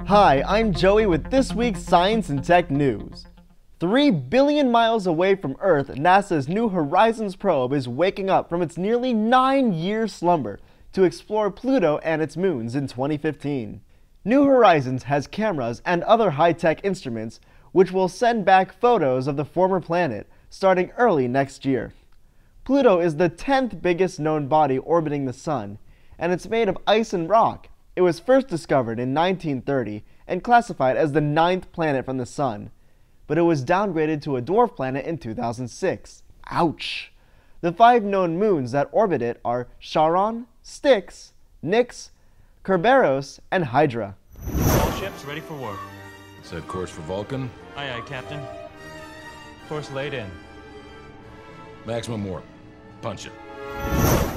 Hi, I'm Joey with this week's Science and Tech News. 3 billion miles away from Earth, NASA's New Horizons probe is waking up from its nearly 9-year slumber to explore Pluto and its moons in 2015. New Horizons has cameras and other high-tech instruments which will send back photos of the former planet starting early next year. Pluto is the 10th biggest known body orbiting the Sun, and it's made of ice and rock. It was first discovered in 1930 and classified as the 9th planet from the Sun, but it was downgraded to a dwarf planet in 2006. Ouch! The 5 known moons that orbit it are Charon, Styx, Nix, Kerberos, and Hydra. All ships ready for work. Set course for Vulcan. Aye, aye, Captain. Course laid in. Maximum warp. Punch it.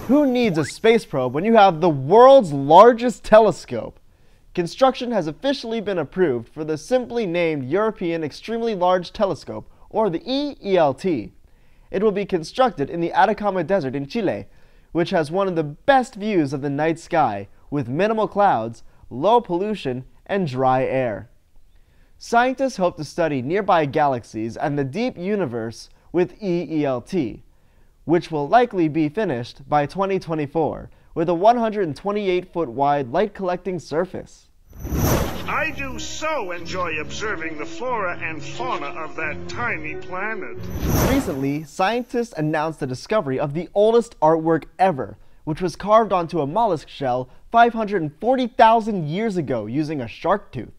Who needs a space probe when you have the world's largest telescope? Construction has officially been approved for the simply named European Extremely Large Telescope, or the EELT. It will be constructed in the Atacama Desert in Chile, which has one of the best views of the night sky, with minimal clouds, low pollution, and dry air. Scientists hope to study nearby galaxies and the deep universe with EELT, which will likely be finished by 2024, with a 128-foot wide light-collecting surface. I do so enjoy observing the flora and fauna of that tiny planet. Recently, scientists announced the discovery of the oldest artwork ever, which was carved onto a mollusk shell 540,000 years ago using a shark tooth.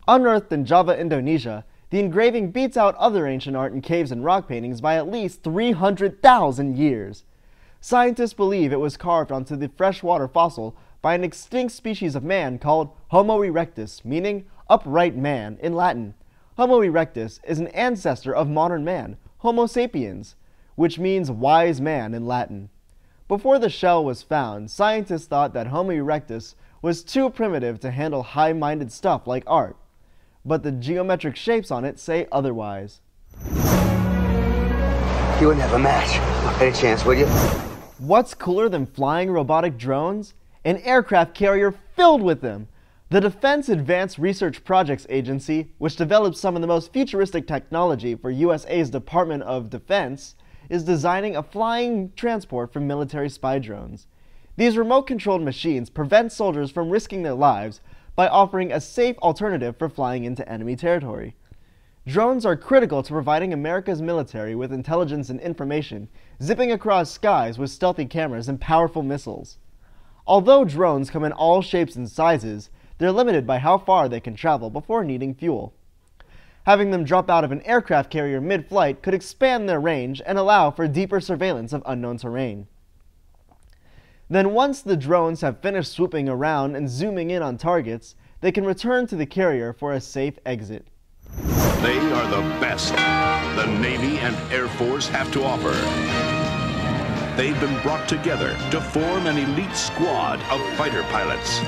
Unearthed in Java, Indonesia, the engraving beats out other ancient art in caves and rock paintings by at least 300,000 years. Scientists believe it was carved onto the freshwater fossil by an extinct species of man called Homo erectus, meaning upright man in Latin. Homo erectus is an ancestor of modern man, Homo sapiens, which means wise man in Latin. Before the shell was found, scientists thought that Homo erectus was too primitive to handle high-minded stuff like art, but the geometric shapes on it say otherwise. You wouldn't have a match. Any chance, would you? What's cooler than flying robotic drones? An aircraft carrier filled with them! The Defense Advanced Research Projects Agency, which develops some of the most futuristic technology for USA's Department of Defense, is designing a flying transport for military spy drones. These remote-controlled machines prevent soldiers from risking their lives by offering a safe alternative for flying into enemy territory. Drones are critical to providing America's military with intelligence and information, zipping across skies with stealthy cameras and powerful missiles. Although drones come in all shapes and sizes, they're limited by how far they can travel before needing fuel. Having them drop out of an aircraft carrier mid-flight could expand their range and allow for deeper surveillance of unknown terrain. Then once the drones have finished swooping around and zooming in on targets, they can return to the carrier for a safe exit. They are the best the Navy and Air Force have to offer. They've been brought together to form an elite squad of fighter pilots.